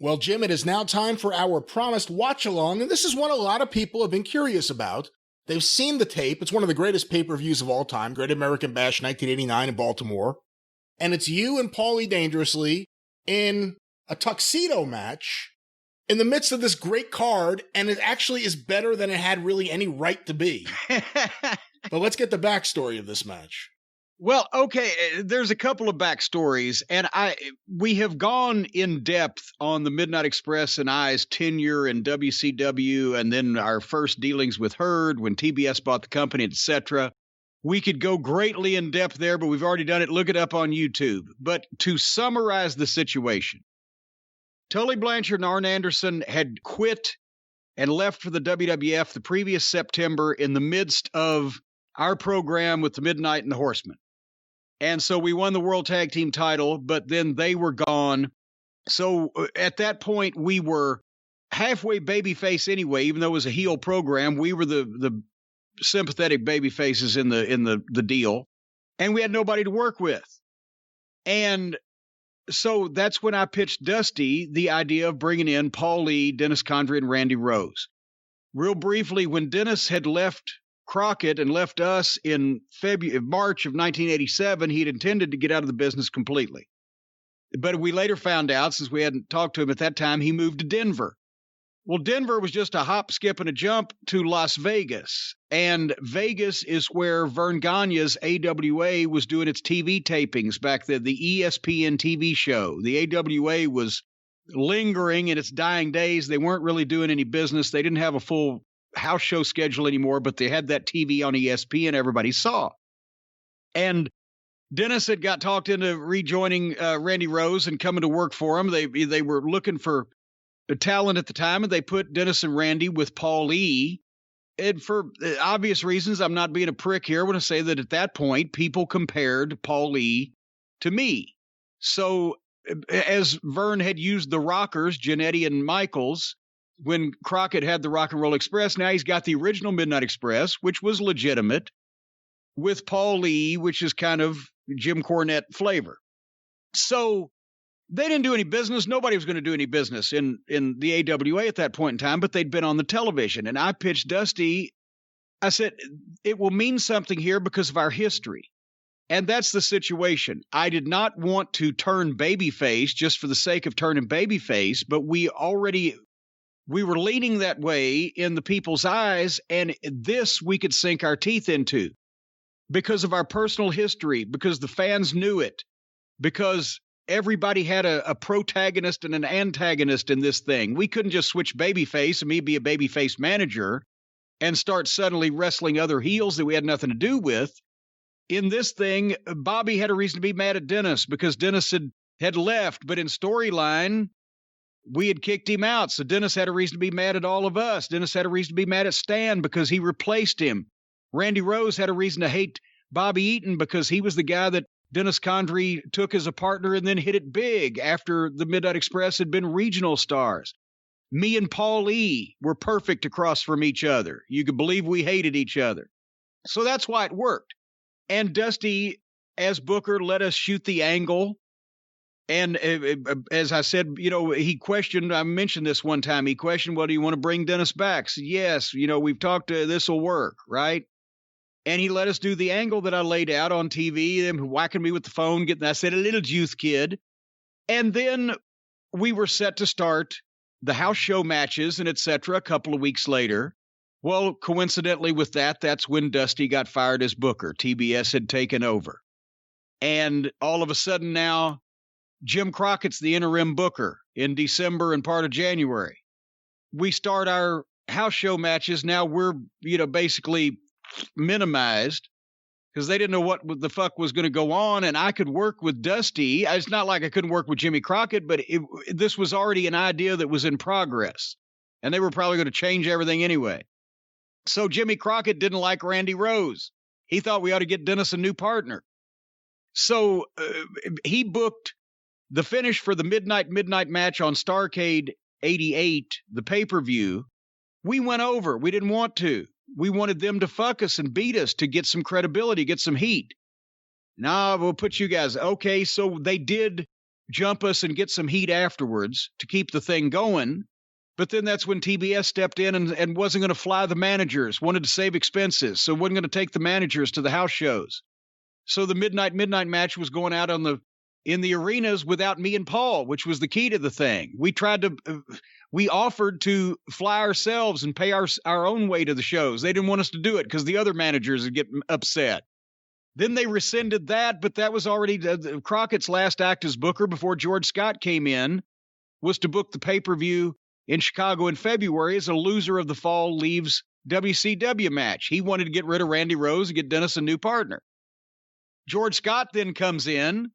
Well, Jim, it is now time for our promised watch-along, and this is one a lot of people have been curious about. They've seen the tape. It's one of the greatest pay-per-views of all time, Great American Bash 1989 in Baltimore. And it's you and Paulie Dangerously in a tuxedo match in the midst of this great card, and it actually is better than it had really any right to be. But let's get the backstory of this match. Well, okay, there's a couple of backstories, and we have gone in depth on the Midnight Express and I's tenure in WCW, and then our first dealings with Herd when TBS bought the company, etc. We could go greatly in depth there, but we've already done it. Look it up on YouTube. But to summarize the situation, Tully Blanchard and Arn Anderson had quit and left for the WWF the previous September in the midst of our program with the Midnight and the Horsemen. And so we won the World Tag Team title, but then they were gone. So at that point, we were halfway babyface anyway, even though it was a heel program. We were the sympathetic babyfaces in the deal, and we had nobody to work with. And so that's when I pitched Dusty the idea of bringing in Paul Lee, Dennis Condrey, and Randy Rose. Real briefly, when Dennis had left Crockett and left us in March of 1987, he'd intended to get out of the business completely. But we later found out, since we hadn't talked to him at that time, he moved to Denver. Well, Denver was just a hop, skip, and a jump to Las Vegas. And Vegas is where Vern Gagne's AWA was doing its TV tapings back then, the ESPN TV show. The AWA was lingering in its dying days. They weren't really doing any business. They didn't have a full house show schedule anymore, but they had that TV on ESPN everybody saw. And Dennis had got talked into rejoining Randy Rose and coming to work for him. They were looking for talent at the time, and they put Dennis and Randy with Paul Lee. And for obvious reasons, I'm not being a prick here. I want to say that at that point, people compared Paul Lee to me. So as Vern had used the Rockers, Jannetty and Michaels, when Crockett had the Rock and Roll Express, now he's got the original Midnight Express, which was legitimate, with Paul Lee, which is kind of Jim Cornette flavor. So they didn't do any business. Nobody was going to do any business in the AWA at that point in time, but they'd been on the television. And I pitched Dusty. I said, it will mean something here because of our history. And that's the situation. I did not want to turn babyface just for the sake of turning babyface, but we were leaning that way in the people's eyes, and this we could sink our teeth into because of our personal history, because the fans knew it, because everybody had a protagonist and an antagonist in this thing. We couldn't just switch babyface and me be a babyface manager and start suddenly wrestling other heels that we had nothing to do with. In this thing, Bobby had a reason to be mad at Dennis because Dennis had left, but in storyline, we had kicked him out, so Dennis had a reason to be mad at all of us. Dennis had a reason to be mad at Stan because he replaced him. Randy Rose had a reason to hate Bobby Eaton because he was the guy that Dennis Condrey took as a partner and then hit it big after the Midnight Express had been regional stars. Me and Paul Lee were perfect across from each other. You could believe we hated each other. So that's why it worked. And Dusty, as Booker, let us shoot the angle. And as I said, he questioned, I mentioned this one time, he questioned, well, do you want to bring Dennis back? So, yes, we've talked, this will work, right? And he let us do the angle that I laid out on TV, them whacking me with the phone, I said, a little juice kid. And then we were set to start the house show matches and et cetera a couple of weeks later. Well, coincidentally with that, that's when Dusty got fired as Booker. TBS had taken over. And all of a sudden now, Jim Crockett's the interim booker in December and part of January. We start our house show matches. Now we're, basically minimized because they didn't know what the fuck was going to go on. And I could work with Dusty. It's not like I couldn't work with Jimmy Crockett, but this was already an idea that was in progress. And they were probably going to change everything anyway. So Jimmy Crockett didn't like Randy Rose. He thought we ought to get Dennis a new partner. So he booked the finish for the midnight match on Starrcade 88, the pay-per-view. We went over. We didn't want to. We wanted them to fuck us and beat us to get some credibility, get some heat. Nah, we'll put you guys. Okay, so they did jump us and get some heat afterwards to keep the thing going. But then that's when TBS stepped in and wasn't going to fly the managers, wanted to save expenses, so wasn't going to take the managers to the house shows. So the midnight match was going out in the arenas without me and Paul, which was the key to the thing. We offered to fly ourselves and pay our own way to the shows. They didn't want us to do it because the other managers would get upset. Then they rescinded that, but that was already Crockett's last act as booker before George Scott came in, was to book the pay-per-view in Chicago in February as a loser of the fall leaves WCW match. He wanted to get rid of Randy Rose and get Dennis a new partner. George Scott then comes in,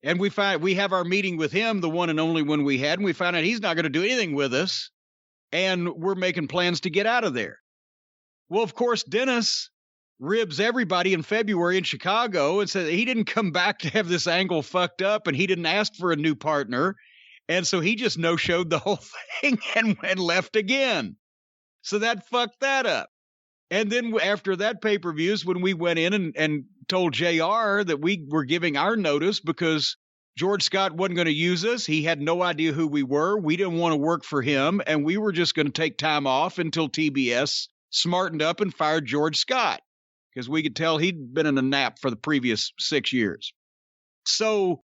and we have our meeting with him, the one and only one we had, and we found out he's not going to do anything with us, and we're making plans to get out of there. Well, of course, Dennis ribs everybody in February in Chicago and said he didn't come back to have this angle fucked up, and he didn't ask for a new partner, and so he just no-showed the whole thing and left again. So that fucked that up. And then after that pay-per-view is when we went in and told JR that we were giving our notice because George Scott wasn't going to use us. He had no idea who we were. We didn't want to work for him, and we were just going to take time off until TBS smartened up and fired George Scott because we could tell he'd been in a nap for the previous 6 years. So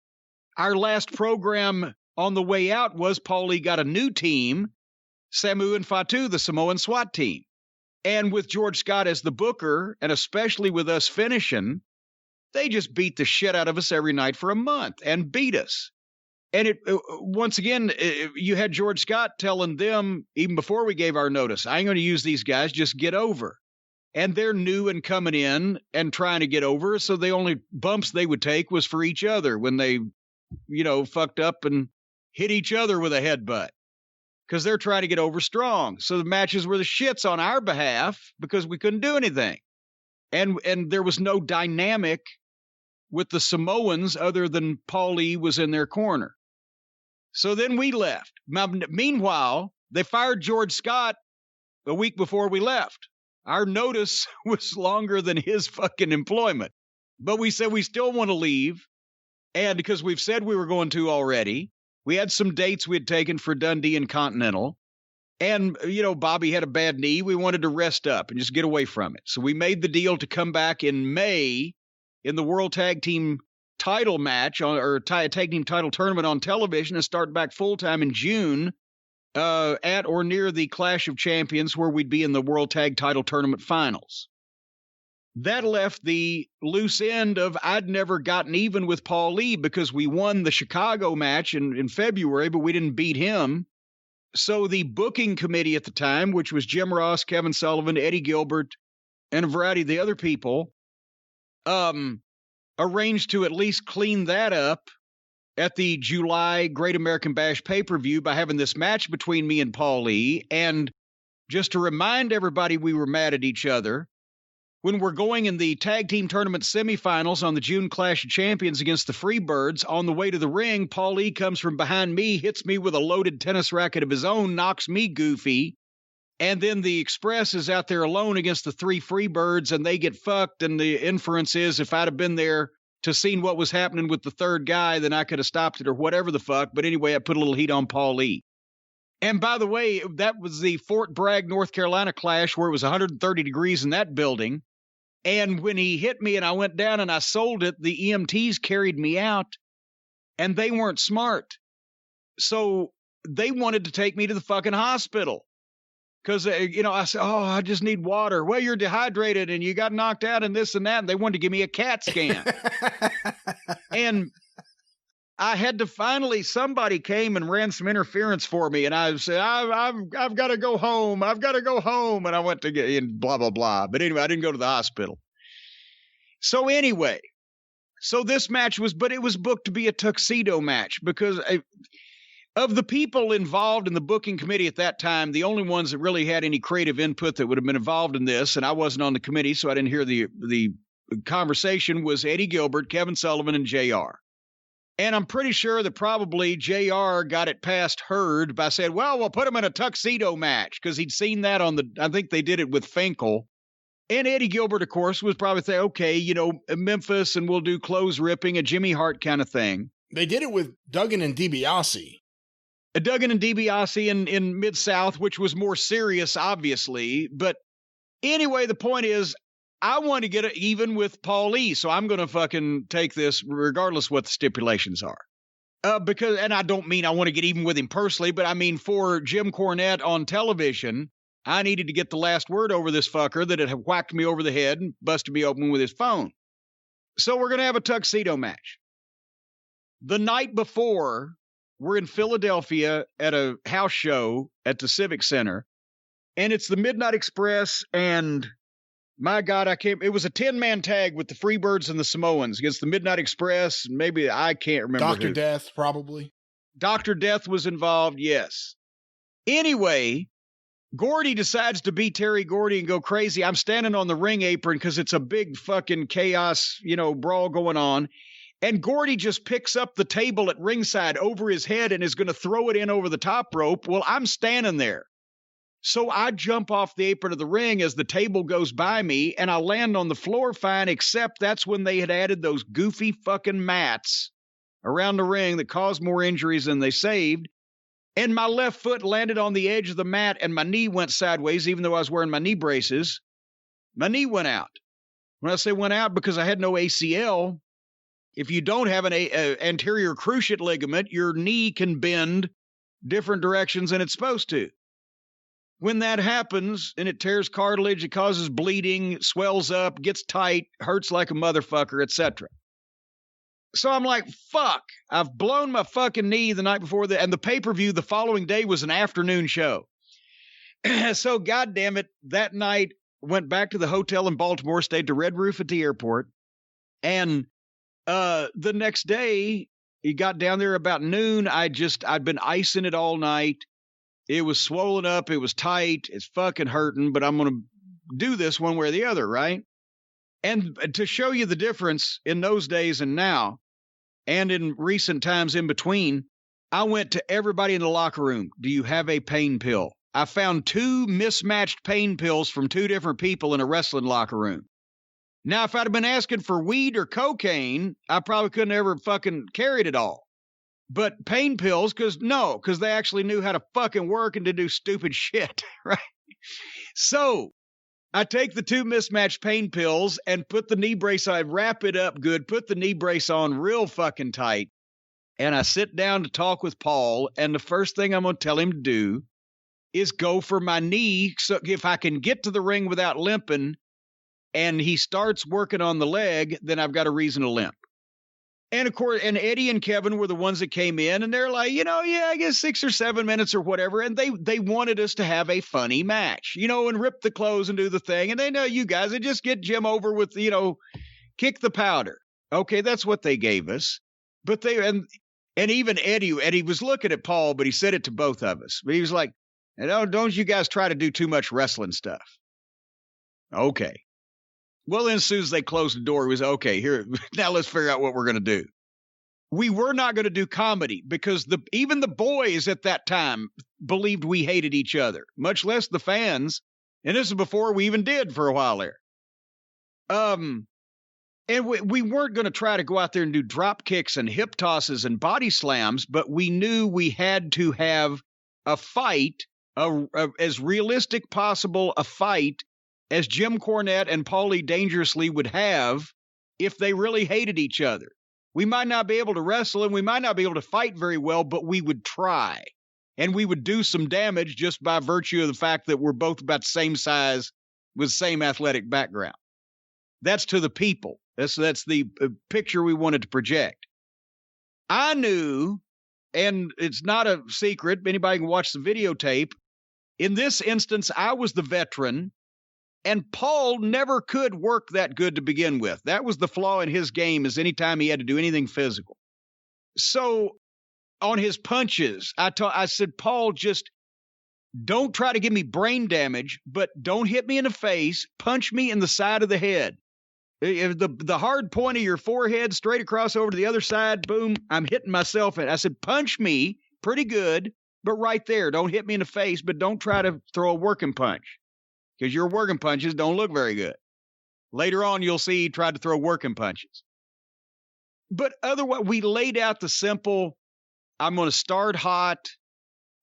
our last program on the way out was Paulie got a new team, Samu and Fatu, the Samoan SWAT team. And with George Scott as the booker, and especially with us finishing, they just beat the shit out of us every night for a month and beat us. And once again, you had George Scott telling them, even before we gave our notice, I ain't going to use these guys, just get over. And they're new and coming in and trying to get over, so the only bumps they would take was for each other when they, fucked up and hit each other with a headbutt. Because they're trying to get over strong. So the matches were the shits on our behalf because we couldn't do anything. And there was no dynamic with the Samoans other than Paulie was in their corner. So then we left. Meanwhile, they fired George Scott a week before we left. Our notice was longer than his fucking employment. But we said we still want to leave. And because we've said we were going to already, we had some dates we had taken for Dundee and Continental. And, Bobby had a bad knee. We wanted to rest up and just get away from it. So we made the deal to come back in May in the World Tag Team title match or Tag Team title tournament on television and start back full-time in June at or near the Clash of Champions where we'd be in the World Tag title tournament finals. That left the loose end of I'd never gotten even with Paul Lee because we won the Chicago match in February, but we didn't beat him. So the booking committee at the time, which was Jim Ross, Kevin Sullivan, Eddie Gilbert, and a variety of the other people, arranged to at least clean that up at the July Great American Bash pay-per-view by having this match between me and Paul Lee. And just to remind everybody we were mad at each other, when we're going in the tag team tournament semifinals on the June Clash of Champions against the Freebirds, on the way to the ring, Paul Lee comes from behind me, hits me with a loaded tennis racket of his own, knocks me goofy, and then the Express is out there alone against the three Freebirds, and they get fucked, and the inference is if I'd have been there to seen what was happening with the third guy, then I could have stopped it or whatever the fuck, but anyway, I put a little heat on Paul Lee. And by the way, that was the Fort Bragg, North Carolina clash where it was 130 degrees in that building. And when he hit me and I went down and I sold it, the EMTs carried me out and they weren't smart. So they wanted to take me to the fucking hospital because, I said, I just need water. Well, you're dehydrated and you got knocked out and this and that. And they wanted to give me a CAT scan. And I had to somebody came and ran some interference for me. And I said, I've got to go home. I've got to go home. And I went to get in blah, blah, blah. But anyway, I didn't go to the hospital. So anyway, this match it was booked to be a tuxedo match because of the people involved in the booking committee at that time, the only ones that really had any creative input that would have been involved in this, and I wasn't on the committee, so I didn't hear the conversation, was Eddie Gilbert, Kevin Sullivan, and JR. And I'm pretty sure that probably JR got it past heard by saying, well, we'll put him in a tuxedo match because he'd seen that I think they did it with Finkel. And Eddie Gilbert, of course, was probably saying, okay, Memphis and we'll do clothes ripping, a Jimmy Hart kind of thing. They did it with Duggan and DiBiase. Duggan and DiBiase in Mid-South, which was more serious, obviously. But anyway, the point is, I want to get it even with Paul E., so I'm going to fucking take this regardless what the stipulations are. Because, and I don't mean I want to get even with him personally, but I mean for Jim Cornette on television, I needed to get the last word over this fucker that had whacked me over the head and busted me open with his phone. So we're going to have a tuxedo match. The night before, we're in Philadelphia at a house show at the Civic Center, and it's the Midnight Express, and my God, it was a 10-man tag with the Freebirds and the Samoans against the Midnight Express. Maybe I can't remember. Dr. Death, probably. Dr. Death was involved, yes. Anyway, Gordy decides to beat Terry Gordy and go crazy. I'm standing on the ring apron because it's a big fucking chaos, brawl going on. And Gordy just picks up the table at ringside over his head and is going to throw it in over the top rope. Well, I'm standing there. So I jump off the apron of the ring as the table goes by me, and I land on the floor fine, except that's when they had added those goofy fucking mats around the ring that caused more injuries than they saved. And my left foot landed on the edge of the mat, and my knee went sideways, even though I was wearing my knee braces. My knee went out. When I say went out, because I had no ACL, if you don't have an anterior cruciate ligament, your knee can bend different directions than it's supposed to. When that happens and it tears cartilage, it causes bleeding, swells up, gets tight, hurts like a motherfucker, etc. So I'm like, fuck, I've blown my fucking knee the night before and the pay-per-view the following day was an afternoon show. So goddamn it, that night went back to the hotel in Baltimore, stayed to Red Roof at the airport. And the next day, he got down there about noon. I'd been icing it all night. It was swollen up. It was tight. It's fucking hurting, but I'm going to do this one way or the other, right? And to show you the difference in those days and now, and in recent times in between, I went to everybody in the locker room. Do you have a pain pill? I found 2 mismatched pain pills from 2 different people in a wrestling locker room. Now, if I'd have been asking for weed or cocaine, I probably couldn't ever fucking carried it all. But pain pills, because they actually knew how to fucking work and to do stupid shit, right? So I take the 2 mismatched pain pills and put the knee brace on, wrap it up good, put the knee brace on real fucking tight, and I sit down to talk with Paul, and the first thing I'm going to tell him to do is go for my knee, so if I can get to the ring without limping, and he starts working on the leg, then I've got a reason to limp. And of course, and Eddie and Kevin were the ones that came in, and they're like, I guess 6 or 7 minutes or whatever. And they wanted us to have a funny match, and rip the clothes and do the thing. And they know you guys, and just get Jim over with, kick the powder. Okay, that's what they gave us. But and even Eddie was looking at Paul, but he said it to both of us. But he was like, don't you guys try to do too much wrestling stuff. Okay. Well, then as soon as they closed the door, it was, okay, here, now let's figure out what we're going to do. We were not going to do comedy because even the boys at that time believed we hated each other, much less the fans. And this is before we even did for a while there. And we weren't going to try to go out there and do drop kicks and hip tosses and body slams, but we knew we had to have a fight, as realistic possible a fight as Jim Cornette and Paulie Dangerously would have if they really hated each other. We might not be able to wrestle and we might not be able to fight very well, but we would try. And we would do some damage just by virtue of the fact that we're both about the same size with the same athletic background. That's to the people. That's the picture we wanted to project. I knew, and it's not a secret, anybody can watch the videotape. In this instance, I was the veteran. And Paul never could work that good to begin with. That was the flaw in his game, is anytime he had to do anything physical. So on his punches, I said, Paul, just don't try to give me brain damage, but don't hit me in the face. Punch me in the side of the head. The hard point of your forehead straight across over to the other side, boom, I'm hitting myself. I said, punch me pretty good, but right there. Don't hit me in the face, but don't try to throw a working punch. Because your working punches don't look very good. Later on, you'll see he tried to throw working punches. But otherwise, we laid out the simple, I'm going to start hot.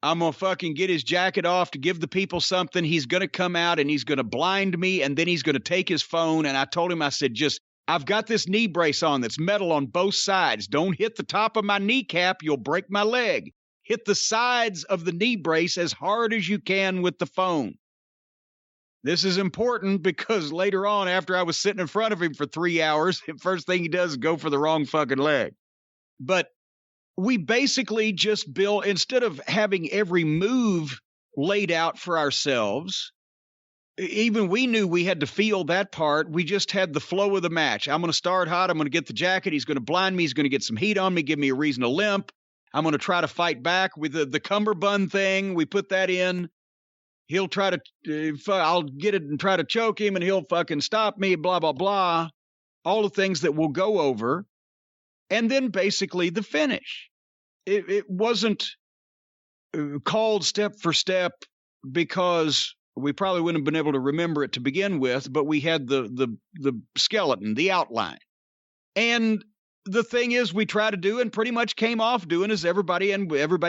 I'm going to fucking get his jacket off to give the people something. He's going to come out and he's going to blind me. And then he's going to take his phone. And I told him, I said, I've got this knee brace on that's metal on both sides. Don't hit the top of my kneecap. You'll break my leg. Hit the sides of the knee brace as hard as you can with the phone. This is important because later on, after I was sitting in front of him for 3 hours, the first thing he does is go for the wrong fucking leg. But we basically just built, instead of having every move laid out for ourselves, even we knew we had to feel that part. We just had the flow of the match. I'm going to start hot. I'm going to get the jacket. He's going to blind me. He's going to get some heat on me, give me a reason to limp. I'm going to try to fight back with the cummerbund thing. We put that in. He'll try to, I'll get it and try to choke him and he'll fucking stop me, blah, blah, blah. All the things that we'll go over. And then basically the finish. It wasn't called step for step because we probably wouldn't have been able to remember it to begin with, but we had the skeleton, the outline. And the thing is, we try to do and pretty much came off doing as everybody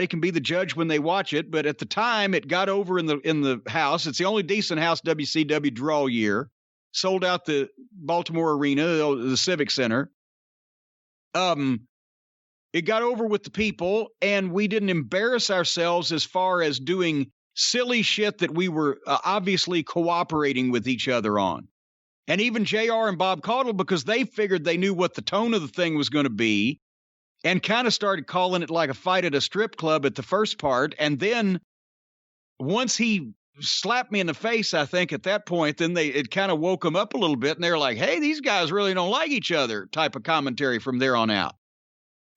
can be the judge when they watch it. But at the time, it got over in the house. It's the only decent house WCW drew all year. Sold out the Baltimore Arena, the Civic Center. It got over with the people, and we didn't embarrass ourselves as far as doing silly shit that we were obviously cooperating with each other on. And even JR and Bob Caudle, because they figured they knew what the tone of the thing was going to be, and kind of started calling it like a fight at a strip club at the first part. And then once he slapped me in the face, I think at that point, then it kind of woke them up a little bit, and they're like, hey, these guys really don't like each other type of commentary from there on out.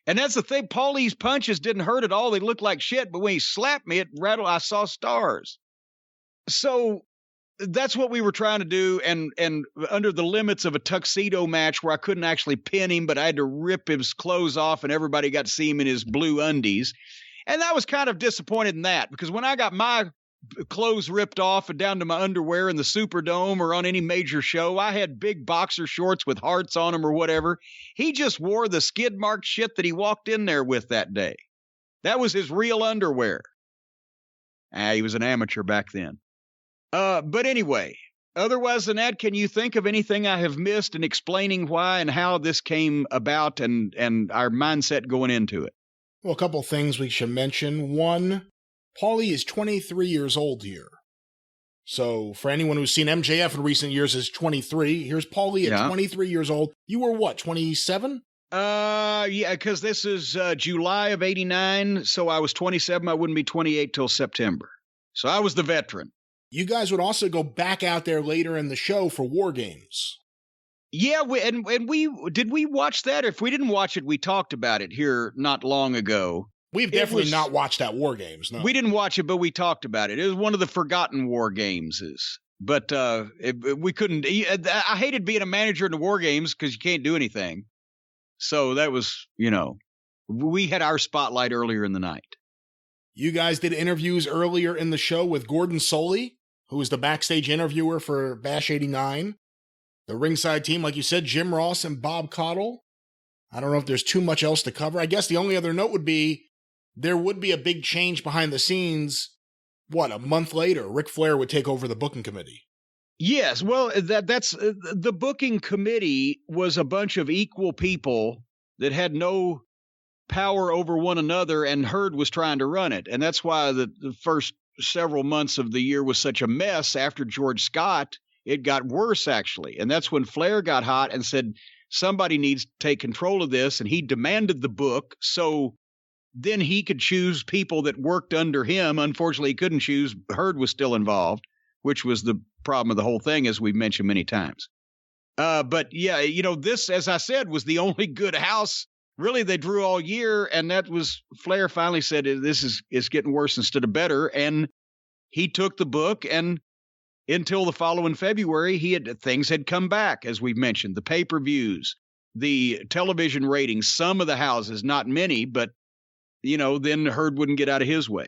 And that's the thing. Paulie's punches didn't hurt at all. They looked like shit, but when he slapped me, it rattled. I saw stars. So that's what we were trying to do. And under the limits of a tuxedo match where I couldn't actually pin him, but I had to rip his clothes off and everybody got to see him in his blue undies. And I was kind of disappointed in that because when I got my clothes ripped off and down to my underwear in the Superdome or on any major show, I had big boxer shorts with hearts on them or whatever. He just wore the skid mark shit that he walked in there with that day. That was his real underwear. He was an amateur back then. But anyway, otherwise than that, can you think of anything I have missed in explaining why and how this came about and our mindset going into it? Well, a couple things we should mention. One, Paulie is 23 years old here. So for anyone who's seen MJF in recent years is 23. Here's Paulie at 23 years old. You were what, 27? Yeah, because this is July of 89. So I was 27. I wouldn't be 28 till September. So I was the veteran. You guys would also go back out there later in the show for War Games. Yeah, did we watch that? If we didn't watch it, we talked about it here not long ago. We've definitely not watched that War Games, no. We didn't watch it, but we talked about it. It was one of the forgotten War Games. But we couldn't. I hated being a manager in the War Games because you can't do anything. So that was, we had our spotlight earlier in the night. You guys did interviews earlier in the show with Gordon Soley, who was the backstage interviewer for Bash 89. The ringside team, like you said, Jim Ross and Bob Caudle. I don't know if there's too much else to cover. I guess the only other note would be there would be a big change behind the scenes. A month later, Ric Flair would take over the booking committee. Yes, well, that's the booking committee was a bunch of equal people that had no power over one another, and Herd was trying to run it. And that's why the first several months of the year was such a mess. After George Scott, it got worse, actually. And that's when Flair got hot and said, somebody needs to take control of this. And he demanded the book. So then he could choose people that worked under him. Unfortunately, he couldn't choose. Herd was still involved, which was the problem of the whole thing, as we've mentioned many times. But yeah, this, as I said, was the only good house really they drew all year. And that was, Flair finally said, this is getting worse instead of better. And he took the book, and until the following February, things had come back, as we've mentioned, the pay-per-views, the television ratings, some of the houses, not many, but then Herd wouldn't get out of his way.